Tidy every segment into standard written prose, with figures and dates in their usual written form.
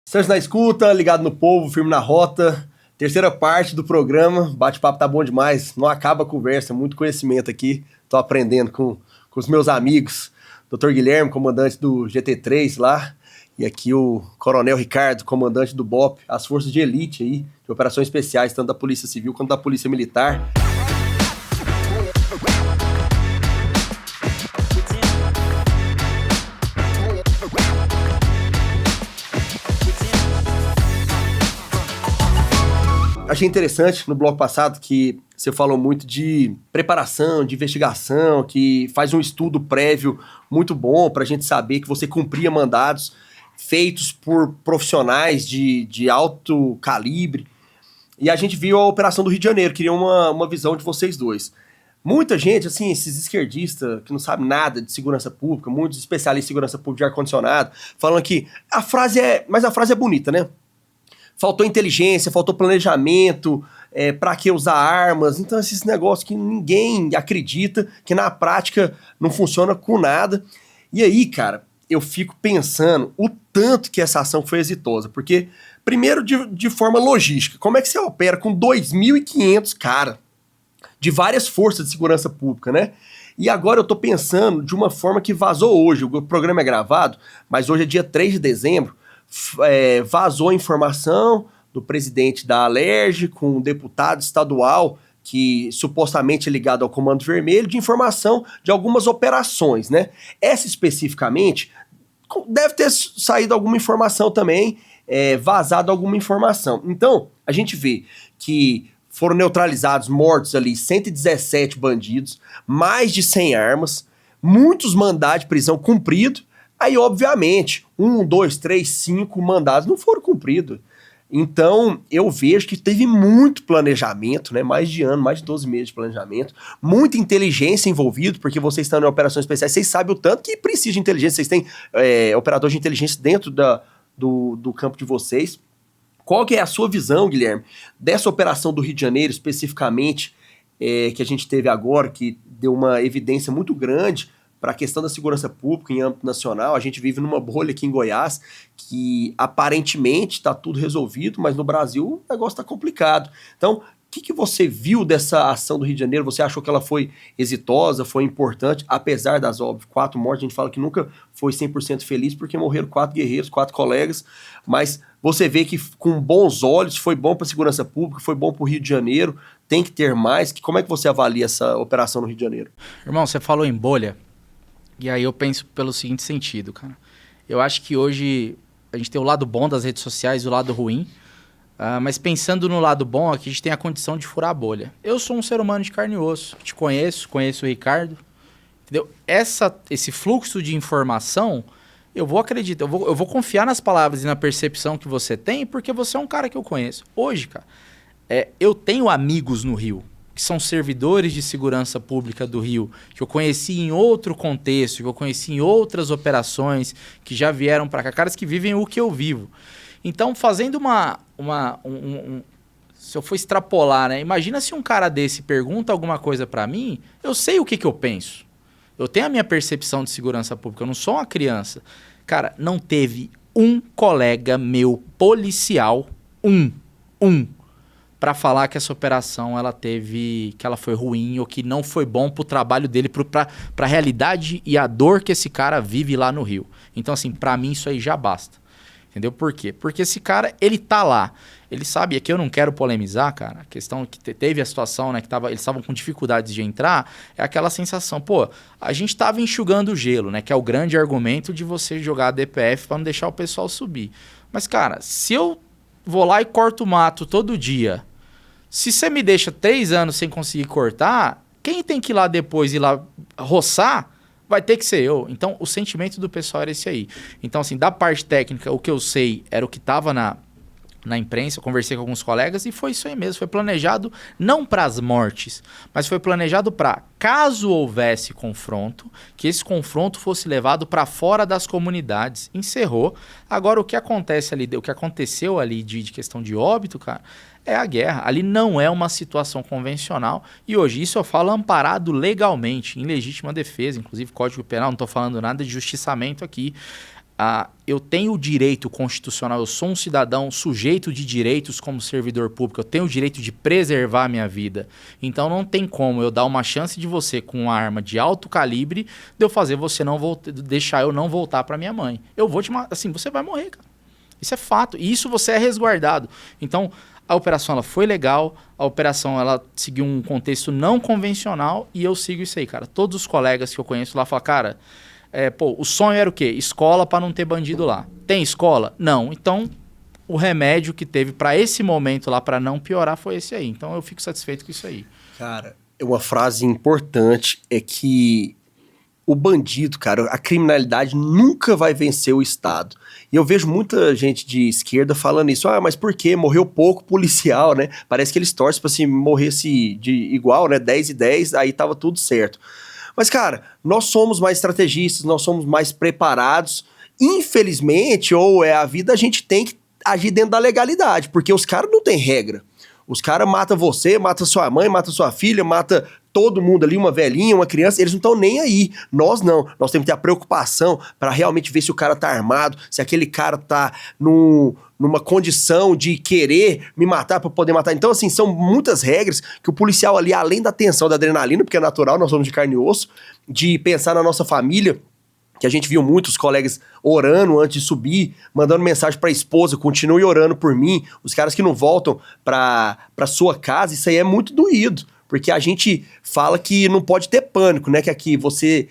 Estamos na escuta, ligado no povo, firme na rota. Terceira parte do programa. Bate-papo tá bom demais. Não acaba a conversa, muito conhecimento aqui. Tô aprendendo com os meus amigos. Dr. Guilherme, comandante do GT3 lá. E aqui o Coronel Ricardo, comandante do BOP. As forças de elite aí, de operações especiais, tanto da Polícia Civil quanto da Polícia Militar. Achei interessante no bloco passado que você falou muito de preparação, de investigação, que faz um estudo prévio muito bom para a gente saber que você cumpria mandados feitos por profissionais de alto calibre. E a gente viu a operação do Rio de Janeiro, queria uma visão de vocês dois. Muita gente, assim, esses esquerdistas que não sabem nada de segurança pública, muitos especialistas em segurança pública de ar-condicionado, falando que mas a frase é bonita, né? Faltou inteligência, faltou planejamento, para que usar armas. Então, esses negócios que ninguém acredita, que na prática não funciona com nada. E aí, cara, eu fico pensando o tanto que essa ação foi exitosa. Porque, primeiro, de forma logística, como é que você opera com 2.500 caras de várias forças de segurança pública, né? E agora eu tô pensando de uma forma que vazou hoje. O programa é gravado, mas hoje é dia 3 de dezembro. Vazou a informação do presidente da Alerj com um deputado estadual que supostamente é ligado ao Comando Vermelho, de informação de algumas operações, né? Essa especificamente deve ter saído alguma informação também, vazado alguma informação. Então, a gente vê que foram neutralizados, mortos ali, 117 bandidos, mais de 100 armas, muitos mandados de prisão cumpridos. Aí, obviamente, 1, 2, 3, 5 mandados não foram cumpridos. Então, eu vejo que teve muito planejamento, né? Mais de 12 meses de planejamento, muita inteligência envolvida, porque vocês estão em operações especiais, vocês sabem o tanto que precisa de inteligência, vocês têm operadores de inteligência dentro do campo de vocês. Qual que é a sua visão, Guilherme, dessa operação do Rio de Janeiro, especificamente, que a gente teve agora, que deu uma evidência muito grande para a questão da segurança pública em âmbito nacional? A gente vive numa bolha aqui em Goiás que aparentemente está tudo resolvido, mas no Brasil o negócio está complicado. Então, o que você viu dessa ação do Rio de Janeiro? Você achou que ela foi exitosa, foi importante, apesar das, óbvio, 4 mortes? A gente fala que nunca foi 100% feliz porque morreram 4 guerreiros, 4 colegas, mas você vê que com bons olhos foi bom para a segurança pública, foi bom para o Rio de Janeiro, tem que ter mais. Como é que você avalia essa operação no Rio de Janeiro? Irmão, você falou em bolha. E aí eu penso pelo seguinte sentido, cara. Eu acho que hoje a gente tem o lado bom das redes sociais e o lado ruim. Mas pensando no lado bom, aqui a gente tem a condição de furar a bolha. Eu sou um ser humano de carne e osso. Te conheço o Ricardo. Entendeu? Esse fluxo de informação, eu vou acreditar, eu vou confiar nas palavras e na percepção que você tem, porque você é um cara que eu conheço. Hoje, cara, eu tenho amigos no Rio, que são servidores de segurança pública do Rio, que eu conheci em outro contexto, que eu conheci em outras operações, que já vieram para cá, caras que vivem o que eu vivo. Então, fazendo se eu for extrapolar, né? Imagina se um cara desse pergunta alguma coisa para mim, eu sei o que eu penso. Eu tenho a minha percepção de segurança pública, eu não sou uma criança. Cara, não teve um colega meu policial, para falar que essa operação que ela foi ruim ou que não foi bom pro trabalho dele, pra realidade e a dor que esse cara vive lá no Rio. Então, assim, pra mim isso aí já basta. Entendeu? Por quê? Porque esse cara, ele tá lá. Ele sabe, aqui eu não quero polemizar, cara, a questão que teve a situação, né, que eles estavam com dificuldades de entrar, é aquela sensação, a gente tava enxugando o gelo, né, que é o grande argumento de você jogar a DPF pra não deixar o pessoal subir. Mas, cara, se eu vou lá e corto o mato todo dia, se você me deixa 3 anos sem conseguir cortar, quem tem que ir lá depois ir lá roçar, vai ter que ser eu. Então, o sentimento do pessoal era esse aí. Então, assim, da parte técnica, o que eu sei era o que estava na imprensa, eu conversei com alguns colegas e foi isso aí mesmo. Foi planejado não para as mortes, mas foi planejado para, caso houvesse confronto, que esse confronto fosse levado para fora das comunidades. Encerrou. Agora, o que aconteceu ali de questão de óbito, cara, é a guerra. Ali não é uma situação convencional. E hoje, isso eu falo amparado legalmente, em legítima defesa, inclusive Código Penal, não estou falando nada de justiçamento aqui. eu tenho o direito constitucional, eu sou um cidadão sujeito de direitos como servidor público, eu tenho o direito de preservar a minha vida. Então não tem como eu dar uma chance de você com uma arma de alto calibre de eu fazer você deixar eu não voltar para minha mãe. Eu vou te matar, assim, você vai morrer, cara. Isso é fato. E isso você é resguardado. Então, a operação ela foi legal, a operação ela seguiu um contexto não convencional e eu sigo isso aí, cara. Todos os colegas que eu conheço lá falam, cara, o sonho era o quê? Escola para não ter bandido lá. Tem escola? Não. Então, o remédio que teve para esse momento lá, para não piorar, foi esse aí. Então, eu fico satisfeito com isso aí. Cara, uma frase importante é que o bandido, cara, a criminalidade nunca vai vencer o Estado. E eu vejo muita gente de esquerda falando isso. Mas por quê? Morreu pouco policial, né? Parece que eles torcem pra se morresse de igual, né? 10 e 10, aí tava tudo certo. Mas, cara, nós somos mais estrategistas, nós somos mais preparados. Infelizmente, a vida, a gente tem que agir dentro da legalidade, porque os caras não têm regra. Os caras matam você, matam sua mãe, matam sua filha, matam todo mundo ali, uma velhinha, uma criança, eles não estão nem aí. Nós não. Nós temos que ter a preocupação para realmente ver se o cara tá armado, se aquele cara tá numa condição de querer me matar para poder matar. Então, assim, são muitas regras que o policial ali, além da tensão da adrenalina, porque é natural, nós somos de carne e osso, de pensar na nossa família, que a gente viu muitos colegas orando antes de subir, mandando mensagem pra esposa, continue orando por mim, os caras que não voltam pra sua casa, isso aí é muito doído, porque a gente fala que não pode ter pânico, né, que aqui você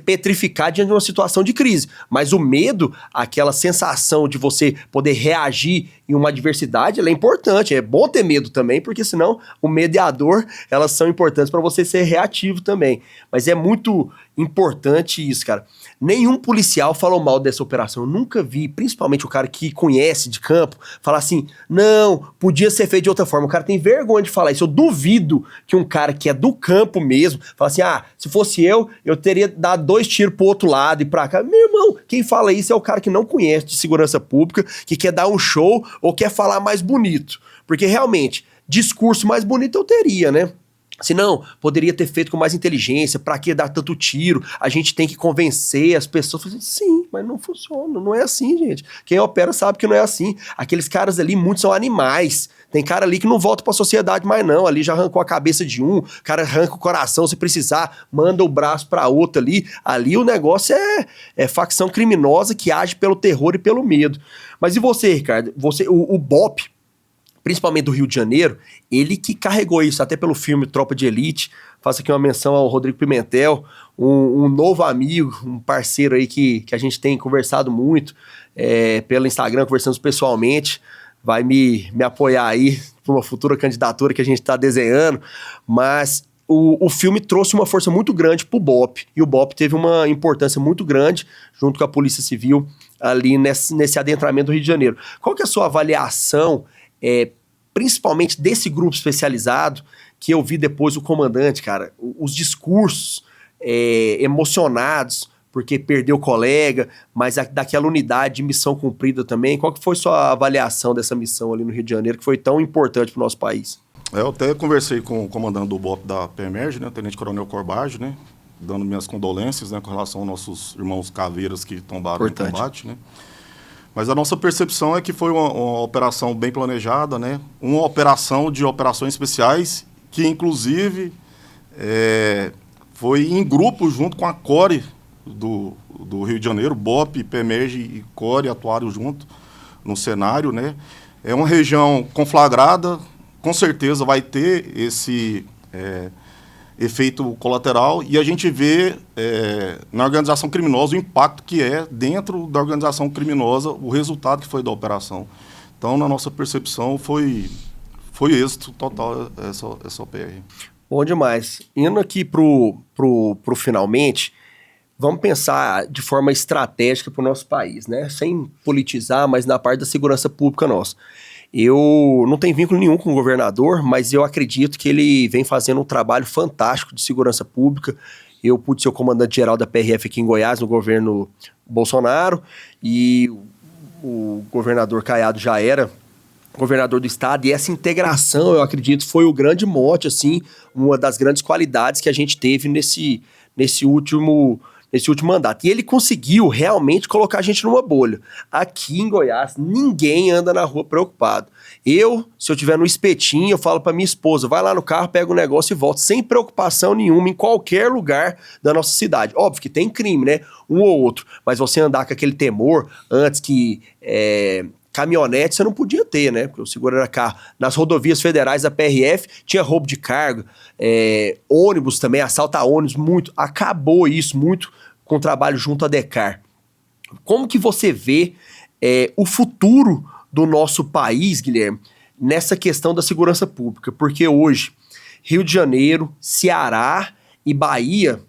petrificar diante de uma situação de crise, mas o medo, aquela sensação de você poder reagir em uma adversidade, ela é importante, é bom ter medo também, porque senão o medo e a dor, elas são importantes para você ser reativo também, mas é muito importante isso, cara. Nenhum policial falou mal dessa operação. Eu nunca vi, principalmente o cara que conhece de campo, falar assim, não, podia ser feito de outra forma. O cara tem vergonha de falar isso. Eu duvido que um cara que é do campo mesmo, fala assim, se fosse eu teria dado 2 tiros pro outro lado e pra cá. Meu irmão, quem fala isso é o cara que não conhece de segurança pública, que quer dar um show ou quer falar mais bonito. Porque realmente, discurso mais bonito eu teria, né? Se não, poderia ter feito com mais inteligência, pra que dar tanto tiro? A gente tem que convencer as pessoas. Sim, mas não funciona, não é assim, gente. Quem opera sabe que não é assim. Aqueles caras ali, muitos são animais. Tem cara ali que não volta pra sociedade mais não, ali já arrancou a cabeça de um, o cara arranca o coração, se precisar, manda o braço pra outro ali. Ali o negócio é facção criminosa que age pelo terror e pelo medo. Mas e você, Ricardo? O BOPE, principalmente do Rio de Janeiro, ele que carregou isso, até pelo filme Tropa de Elite. Faço aqui uma menção ao Rodrigo Pimentel, um novo amigo, um parceiro aí que a gente tem conversado muito, pelo Instagram, conversamos pessoalmente, vai me apoiar aí para uma futura candidatura que a gente está desenhando, mas o filme trouxe uma força muito grande pro BOPE, e o BOPE teve uma importância muito grande, junto com a Polícia Civil, ali nesse adentramento do Rio de Janeiro. Qual que é a sua avaliação, principalmente desse grupo especializado, que eu vi depois o comandante, cara, os discursos emocionados, porque perdeu o colega, mas daquela unidade de missão cumprida também. Qual que foi sua avaliação dessa missão ali no Rio de Janeiro, que foi tão importante para o nosso país? Eu até conversei com o comandante do BOPE da PEMERG, né, o Tenente Coronel Corbage, né, dando minhas condolências, né, com relação aos nossos irmãos caveiras que tombaram no combate, né. Mas a nossa percepção é que foi uma operação bem planejada, né? Uma operação de operações especiais que, inclusive, foi em grupo junto com a CORE do Rio de Janeiro, BOPE, PEMERG e CORE atuaram junto no cenário, né? É uma região conflagrada, com certeza vai ter esse efeito colateral, e a gente vê na organização criminosa o impacto que é dentro da organização criminosa, o resultado que foi da operação. Então, na nossa percepção, foi êxito total essa OPR. Bom demais. Indo aqui pro finalmente, vamos pensar de forma estratégica para o nosso país, né? Sem politizar, mas na parte da segurança pública nossa. Eu não tenho vínculo nenhum com o governador, mas eu acredito que ele vem fazendo um trabalho fantástico de segurança pública. Eu pude ser o comandante-geral da PRF aqui em Goiás, no governo Bolsonaro, e o governador Caiado já era governador do estado, e essa integração, eu acredito, foi o grande mote, assim, uma das grandes qualidades que a gente teve nesse último nesse último mandato. E ele conseguiu realmente colocar a gente numa bolha. Aqui em Goiás, ninguém anda na rua preocupado. Se eu tiver no espetinho, eu falo pra minha esposa, vai lá no carro, pega o negócio e volta, sem preocupação nenhuma, em qualquer lugar da nossa cidade. Óbvio que tem crime, né? Um ou outro. Mas você andar com aquele temor, antes que caminhonete você não podia ter, né? Porque o seguro era carro. Nas rodovias federais da PRF tinha roubo de carga, ônibus também, assalto a ônibus, muito. Acabou isso muito com o trabalho junto à DECAR. Como que você vê o futuro do nosso país, Guilherme, nessa questão da segurança pública? Porque hoje, Rio de Janeiro, Ceará e Bahia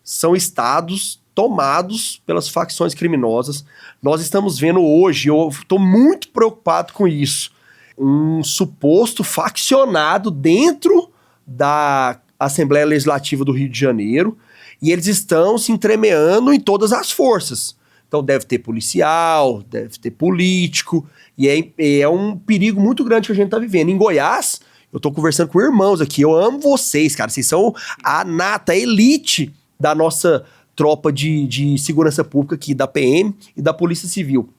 são estados tomados pelas facções criminosas. Nós estamos vendo hoje, eu estou muito preocupado com isso, um suposto faccionado dentro da Assembleia Legislativa do Rio de Janeiro, e eles estão se entremeando em todas as forças. Então deve ter policial, deve ter político, e é um perigo muito grande que a gente está vivendo. Em Goiás, eu estou conversando com irmãos aqui, eu amo vocês, cara, vocês são a nata, a elite da nossa tropa de segurança pública aqui, da PM e da Polícia Civil.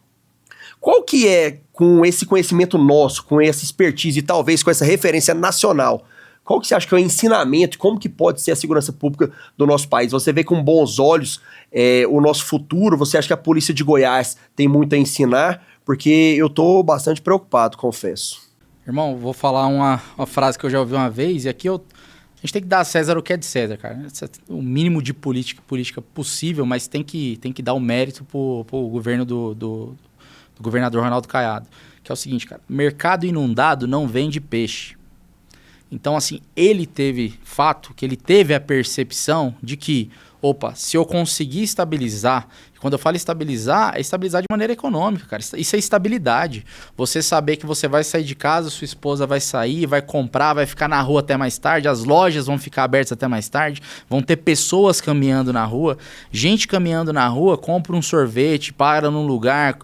Qual que é, com esse conhecimento nosso, com essa expertise e talvez com essa referência nacional, qual que você acha que é o ensinamento, como que pode ser a segurança pública do nosso país? Você vê com bons olhos o nosso futuro? Você acha que a Polícia de Goiás tem muito a ensinar? Porque eu tô bastante preocupado, confesso. Irmão, vou falar uma frase que eu já ouvi uma vez, e aqui a gente tem que dar a César o que é de César, cara. O mínimo de política possível, mas tem que dar o mérito pro governo do governador Ronaldo Caiado. Que é o seguinte, cara. Mercado inundado não vende peixe. Então, assim, ele teve a percepção de que, se eu conseguir estabilizar, quando eu falo estabilizar, é estabilizar de maneira econômica, cara. Isso é estabilidade. Você saber que você vai sair de casa, sua esposa vai sair, vai comprar, vai ficar na rua até mais tarde, as lojas vão ficar abertas até mais tarde, vão ter pessoas caminhando na rua, gente caminhando na rua, compra um sorvete, para num lugar,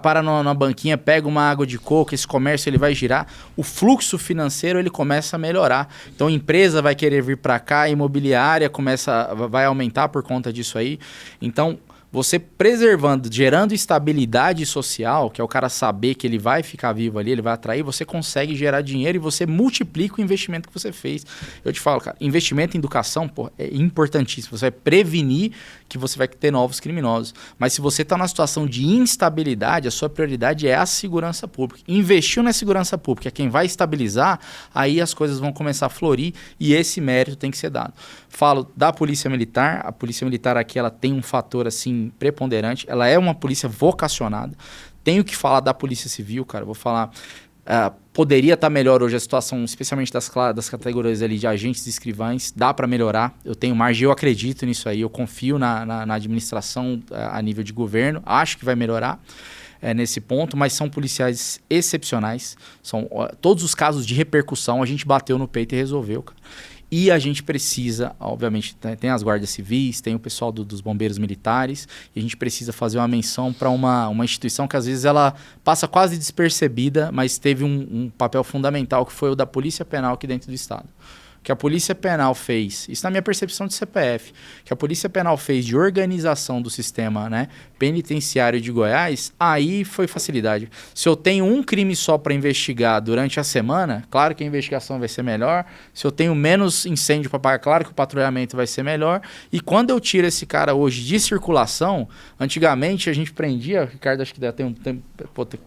para na banquinha, pega uma água de coco, esse comércio ele vai girar, o fluxo financeiro ele começa a melhorar. Então a empresa vai querer vir para cá, a imobiliária vai aumentar por conta disso aí. Então você preservando, gerando estabilidade social, que é o cara saber que ele vai ficar vivo ali, ele vai atrair, você consegue gerar dinheiro e você multiplica o investimento que você fez. Eu te falo, cara, investimento em educação, é importantíssimo. Você vai prevenir que você vai ter novos criminosos. Mas se você está numa situação de instabilidade, a sua prioridade é a segurança pública. Investiu na segurança pública, é quem vai estabilizar, aí as coisas vão começar a florir e esse mérito tem que ser dado. Falo da Polícia Militar. A Polícia Militar aqui ela tem um fator assim preponderante. Ela é uma polícia vocacionada. Tenho que falar da Polícia Civil, cara. Vou falar... poderia estar melhor hoje a situação, especialmente das categorias ali de agentes e escrivães. Dá para melhorar. Eu tenho margem, eu acredito nisso aí. Eu confio na administração a nível de governo. Acho que vai melhorar nesse ponto, mas são policiais excepcionais. São todos os casos de repercussão a gente bateu no peito e resolveu, cara. E a gente precisa, obviamente, tem as guardas civis, tem o pessoal dos bombeiros militares, e a gente precisa fazer uma menção para uma instituição que às vezes ela passa quase despercebida, mas teve um papel fundamental, que foi o da Polícia Penal aqui dentro do Estado. Que a Polícia Penal fez, isso na minha percepção de CPF, que a Polícia Penal fez de organização do sistema, né, penitenciário de Goiás, aí foi facilidade. Se eu tenho um crime só para investigar durante a semana, claro que a investigação vai ser melhor. Se eu tenho menos incêndio para pagar, claro que o patrulhamento vai ser melhor. E quando eu tiro esse cara hoje de circulação, antigamente a gente prendia, Ricardo, acho que tem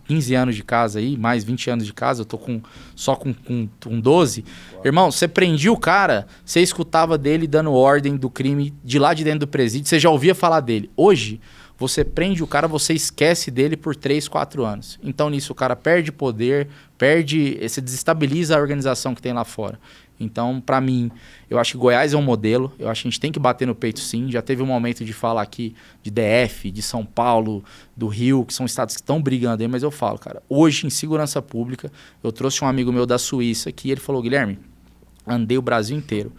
15 anos de casa aí, mais 20 anos de casa, eu tô só com 12. Irmão, você prendia o cara, você escutava dele dando ordem do crime de lá de dentro do presídio, você já ouvia falar dele. Hoje, você prende o cara, você esquece dele por 3, 4 anos. Então, nisso, o cara perde poder, você desestabiliza a organização que tem lá fora. Então, para mim, eu acho que Goiás é um modelo, eu acho que a gente tem que bater no peito sim. Já teve um momento de falar aqui de DF, de São Paulo, do Rio, que são estados que estão brigando aí, mas eu falo, cara, hoje em segurança pública, eu trouxe um amigo meu da Suíça que ele falou, Guilherme, andei o Brasil inteiro,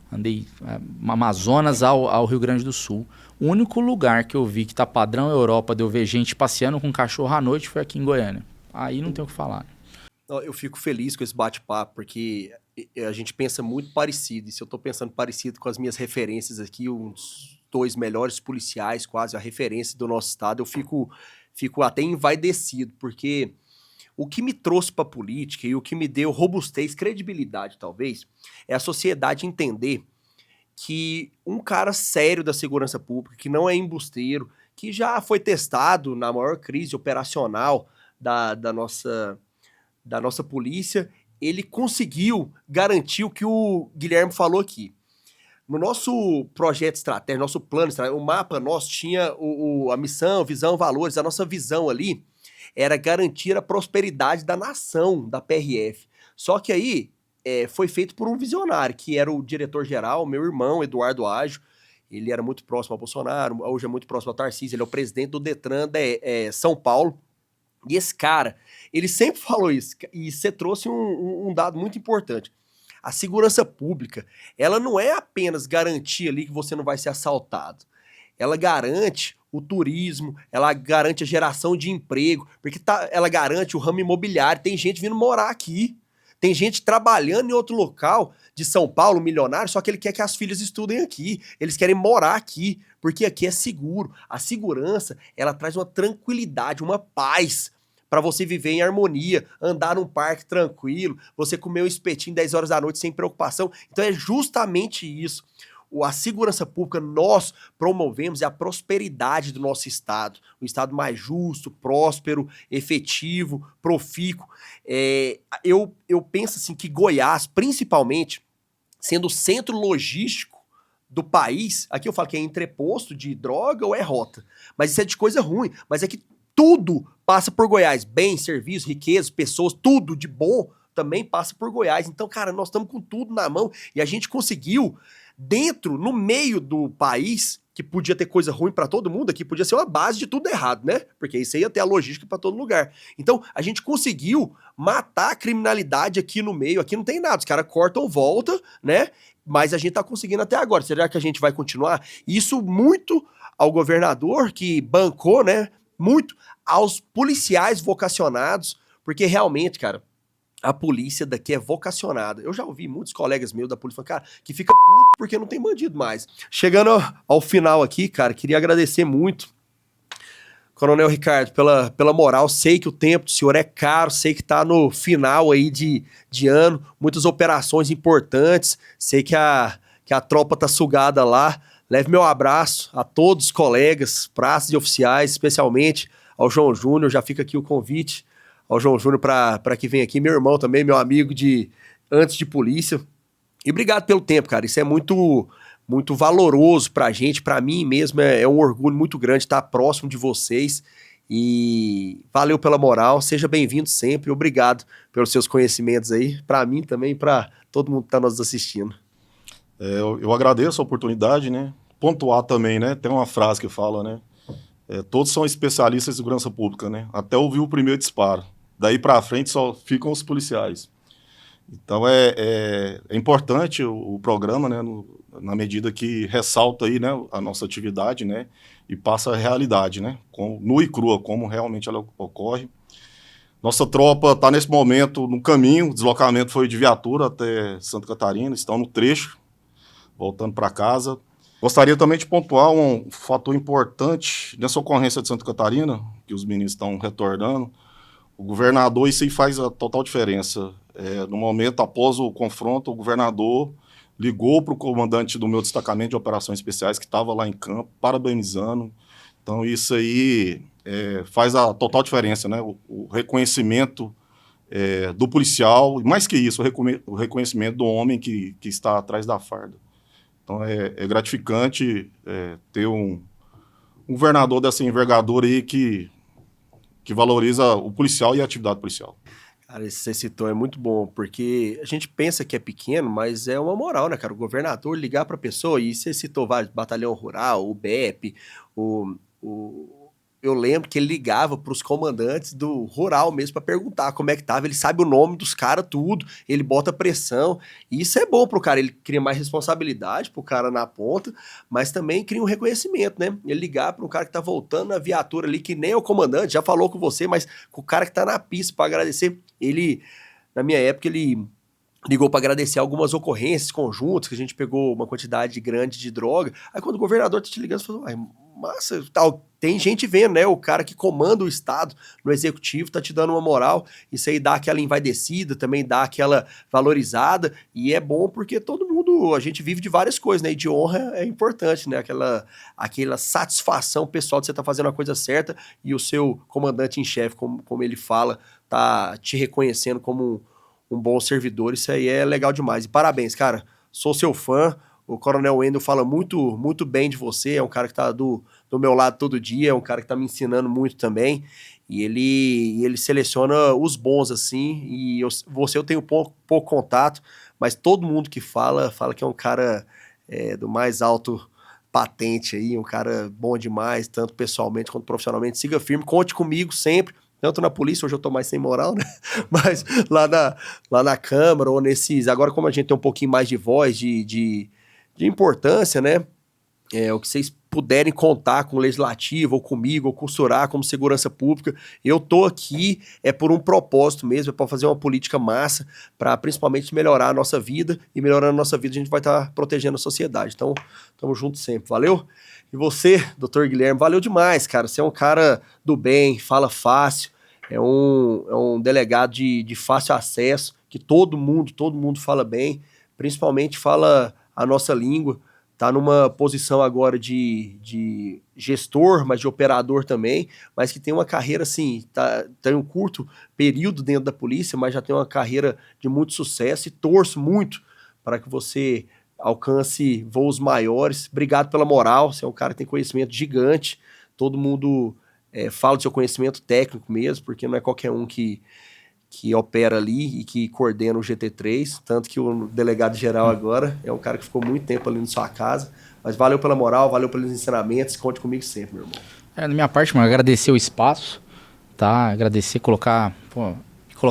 andei Amazonas ao Rio Grande do Sul. O único lugar que eu vi que tá padrão Europa de eu ver gente passeando com cachorro à noite foi aqui em Goiânia. Aí não tem o que falar. Eu fico feliz com esse bate-papo, porque a gente pensa muito parecido. E se eu tô pensando parecido com as minhas referências aqui, 2 melhores policiais, quase a referência do nosso estado, eu fico até envaidecido, porque o que me trouxe para a política e o que me deu robustez, credibilidade talvez, é a sociedade entender que um cara sério da segurança pública, que não é embusteiro, que já foi testado na maior crise operacional da nossa polícia, ele conseguiu garantir o que o Guilherme falou aqui. No nosso projeto estratégico, nosso plano estratégico, o mapa nosso tinha a missão, visão, valores. A nossa visão ali era garantir a prosperidade da nação, da PRF. Só que aí foi feito por um visionário, que era o diretor-geral, meu irmão, Eduardo Ágio. Ele era muito próximo ao Bolsonaro, hoje é muito próximo ao Tarcísio, ele é o presidente do Detran São Paulo. E esse cara, ele sempre falou isso, e você trouxe um dado muito importante. A segurança pública, ela não é apenas garantir ali que você não vai ser assaltado. Ela garante o turismo, ela garante a geração de emprego, porque ela garante o ramo imobiliário. Tem gente vindo morar aqui. Tem gente trabalhando em outro local de São Paulo, milionário, só que ele quer que as filhas estudem aqui. Eles querem morar aqui, porque aqui é seguro. A segurança, ela traz uma tranquilidade, uma paz para você viver em harmonia, andar num parque tranquilo, você comer um espetinho 10 horas da noite sem preocupação. Então é justamente isso. A segurança pública, nós promovemos a prosperidade do nosso estado. Um estado mais justo, próspero, efetivo, profícuo. Eu penso assim que Goiás, principalmente, sendo o centro logístico do país, aqui eu falo que é entreposto de droga ou é rota, mas isso é de coisa ruim, mas é que tudo passa por Goiás. Bens, serviços, riquezas, pessoas, tudo de bom também passa por Goiás. Então, cara, nós estamos com tudo na mão e a gente conseguiu no meio do país, que podia ter coisa ruim pra todo mundo, aqui podia ser uma base de tudo errado, né? Porque isso aí ia ter a logística pra todo lugar. Então, a gente conseguiu matar a criminalidade aqui no meio. Aqui não tem nada, os caras cortam, volta, né? Mas a gente tá conseguindo até agora. Será que a gente vai continuar? Isso muito ao governador, que bancou, né? Muito aos policiais vocacionados, porque realmente, cara, a polícia daqui é vocacionada. Eu já ouvi muitos colegas meus da polícia falar, cara, que fica puto porque não tem bandido mais. Chegando ao final aqui, cara, queria agradecer muito, Coronel Ricardo, pela moral. Sei que o tempo do senhor é caro, sei que tá no final aí de ano, muitas operações importantes, sei que a tropa tá sugada lá. Leve meu abraço a todos os colegas, praças e oficiais, especialmente ao João Júnior. Já fica aqui o convite ao João Júnior para que venha aqui, meu irmão também, meu amigo antes de polícia. E obrigado pelo tempo, cara. Isso é muito, muito valoroso pra gente, pra mim mesmo. É um orgulho muito grande estar próximo de vocês. E valeu pela moral. Seja bem-vindo sempre. Obrigado pelos seus conhecimentos aí. Pra mim também, pra todo mundo que tá nos assistindo. Eu agradeço a oportunidade, né? Pontuar também, né? Tem uma frase que fala, né? Todos são especialistas em segurança pública, né? Até ouvir o primeiro disparo. Daí para frente só ficam os policiais. Então é importante o programa, né? Na medida que ressalta aí, né, a nossa atividade, né? E passa a realidade, né? Nua e crua, como realmente ela ocorre. Nossa tropa está nesse momento no caminho. O deslocamento foi de viatura até Santa Catarina. Estão no trecho, voltando para casa. Gostaria também de pontuar um fator importante nessa ocorrência de Santa Catarina, que os meninos estão retornando. O governador, isso aí faz a total diferença. No momento, após o confronto, o governador ligou para o comandante do meu destacamento de operações especiais, que estava lá em campo, parabenizando. Então, isso aí faz a total diferença, né? O reconhecimento do policial, e mais que isso, o reconhecimento do homem que está atrás da farda. Então, é gratificante ter um governador dessa envergadura aí que valoriza o policial e a atividade policial. Cara, esse que você citou é muito bom, porque a gente pensa que é pequeno, mas é uma moral, né, cara? O governador ligar para a pessoa, e você citou vários, Batalhão Rural, o BEP, eu lembro que ele ligava para os comandantes do rural mesmo para perguntar como é que tava. Ele sabe o nome dos caras, tudo. Ele bota pressão. E isso é bom pro cara. Ele cria mais responsabilidade pro cara na ponta, mas também cria um reconhecimento, né? Ele ligar para um cara que tá voltando na viatura ali, que nem é o comandante, já falou com você, mas com o cara que tá na pista para agradecer. Ele, na minha época, ele ligou para agradecer algumas ocorrências conjuntas, que a gente pegou uma quantidade grande de droga. Aí quando o governador tá te ligando, você falou, massa, tal. Tem gente vendo, né? O cara que comanda o Estado no executivo tá te dando uma moral. Isso aí dá aquela envaidecida, também dá aquela valorizada. E é bom porque todo mundo, a gente vive de várias coisas, né? E de honra é importante, né? Aquela satisfação pessoal de você estar fazendo a coisa certa e o seu comandante em chefe, como ele fala, tá te reconhecendo como um bom servidor. Isso aí é legal demais. E parabéns, cara. Sou seu fã. O Coronel Wendel fala muito, muito bem de você, é um cara que tá do meu lado todo dia, é um cara que tá me ensinando muito também, e ele seleciona os bons, assim, e eu tenho pouco contato, mas todo mundo que fala que é um cara do mais alto patente aí, um cara bom demais, tanto pessoalmente quanto profissionalmente. Siga firme, conte comigo sempre, tanto na polícia, hoje eu tô mais sem moral, né? Mas lá na Câmara, ou nesses... Agora, como a gente tem um pouquinho mais de voz, de importância, né? O que vocês puderem contar com o Legislativo, ou comigo, ou com o Surá, como segurança pública, eu tô aqui por um propósito mesmo, para fazer uma política massa, para principalmente melhorar a nossa vida, e melhorando a nossa vida a gente vai estar protegendo a sociedade. Então, tamo junto sempre, valeu? E você, doutor Guilherme, valeu demais, cara, você é um cara do bem, fala fácil, é um delegado de fácil acesso, que todo mundo fala bem, principalmente fala a nossa língua, tá numa posição agora de gestor, mas de operador também, mas que tem uma carreira assim, tem um curto período dentro da polícia, mas já tem uma carreira de muito sucesso, e torço muito para que você alcance voos maiores. Obrigado pela moral, você é um cara que tem conhecimento gigante, todo mundo fala do seu conhecimento técnico mesmo, porque não é qualquer um que opera ali e que coordena o GT3, tanto que o delegado geral agora é um cara que ficou muito tempo ali na sua casa, mas valeu pela moral, valeu pelos ensinamentos, conte comigo sempre, meu irmão. Na minha parte, mano, agradecer o espaço, tá? Agradecer, colocar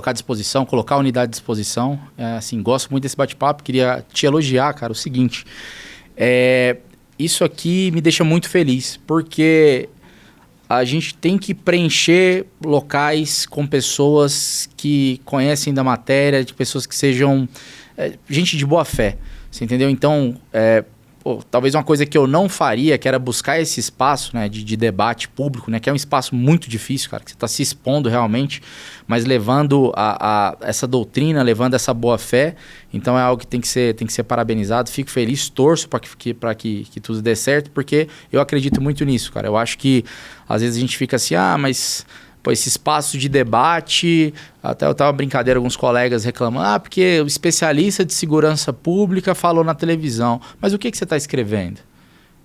à disposição, colocar a unidade à disposição, assim, gosto muito desse bate-papo, queria te elogiar, cara, o seguinte, isso aqui me deixa muito feliz, porque a gente tem que preencher locais com pessoas que conhecem da matéria, de pessoas que sejam gente de boa fé, você entendeu? Então, talvez uma coisa que eu não faria, que era buscar esse espaço, né, de debate público, né, que é um espaço muito difícil, cara, que você está se expondo realmente, mas levando essa doutrina, levando essa boa fé. Então é algo que tem que ser parabenizado. Fico feliz, torço para que tudo dê certo, porque eu acredito muito nisso, cara. Eu acho que às vezes a gente fica assim, mas esse espaço de debate, até eu tava brincadeira, alguns colegas reclamando, porque o especialista de segurança pública falou na televisão. Mas o que você está escrevendo?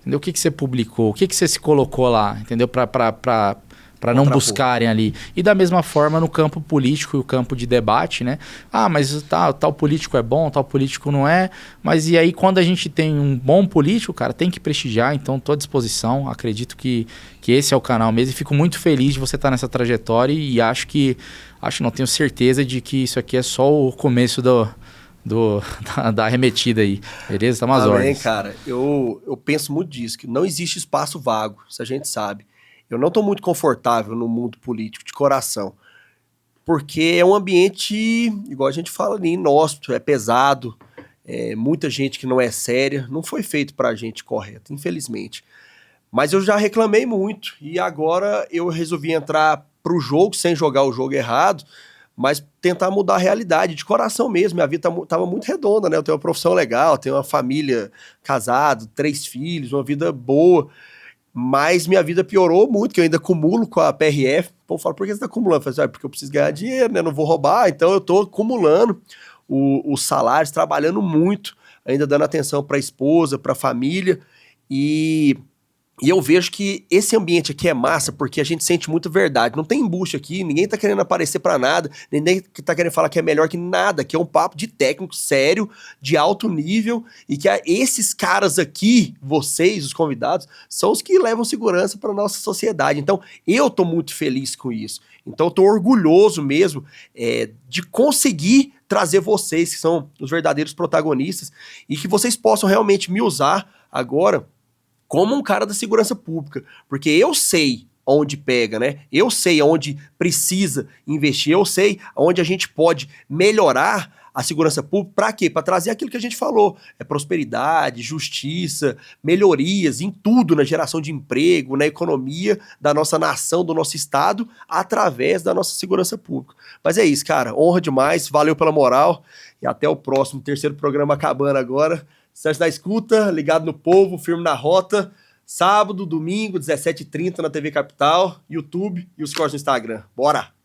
Entendeu? O que você publicou? O que você se colocou lá? Entendeu? Para não buscarem ali. E da mesma forma no campo político e o campo de debate, né? Mas tal político é bom, tal político não é. Mas e aí quando a gente tem um bom político, cara, tem que prestigiar. Então estou à disposição. Acredito que esse é o canal mesmo. E fico muito feliz de você estar nessa trajetória e não tenho certeza de que isso aqui é só o começo da arremetida aí. Beleza? Tá umas ordens. Cara. Eu penso muito disso, que não existe espaço vago, isso a gente sabe. Eu não estou muito confortável no mundo político, de coração, porque é um ambiente, igual a gente fala ali, inóspito, é pesado, muita gente que não é séria, não foi feito pra gente correto, infelizmente. Mas eu já reclamei muito, e agora eu resolvi entrar pro jogo, sem jogar o jogo errado, mas tentar mudar a realidade, de coração mesmo. Minha vida estava muito redonda, né? Eu tenho uma profissão legal, tenho uma família, casado, 3 filhos, uma vida boa. Mas minha vida piorou muito, que eu ainda acumulo com a PRF. O povo fala, por que você está acumulando? Eu falo, porque eu preciso ganhar dinheiro, né? Não vou roubar. Então eu estou acumulando os salários, trabalhando muito, ainda dando atenção para a esposa, para a família. E eu vejo que esse ambiente aqui é massa, porque a gente sente muita verdade. Não tem embuste aqui, ninguém tá querendo aparecer pra nada, ninguém tá querendo falar que é melhor que nada, que é um papo de técnico sério, de alto nível, e que esses caras aqui, vocês, os convidados, são os que levam segurança pra nossa sociedade. Então, eu tô muito feliz com isso. Então, eu tô orgulhoso mesmo de conseguir trazer vocês, que são os verdadeiros protagonistas, e que vocês possam realmente me usar agora como um cara da segurança pública, porque eu sei onde pega, né? Eu sei onde precisa investir, eu sei onde a gente pode melhorar a segurança pública. Para quê? Para trazer aquilo que a gente falou. Prosperidade, justiça, melhorias em tudo, na geração de emprego, na economia da nossa nação, do nosso estado, através da nossa segurança pública. Mas é isso, cara. Honra demais. Valeu pela moral. E até o próximo. Terceiro programa acabando agora. Sérgio da Escuta, ligado no povo, firme na rota. Sábado, domingo, 17h30 na TV Capital, YouTube e os cortes no Instagram. Bora!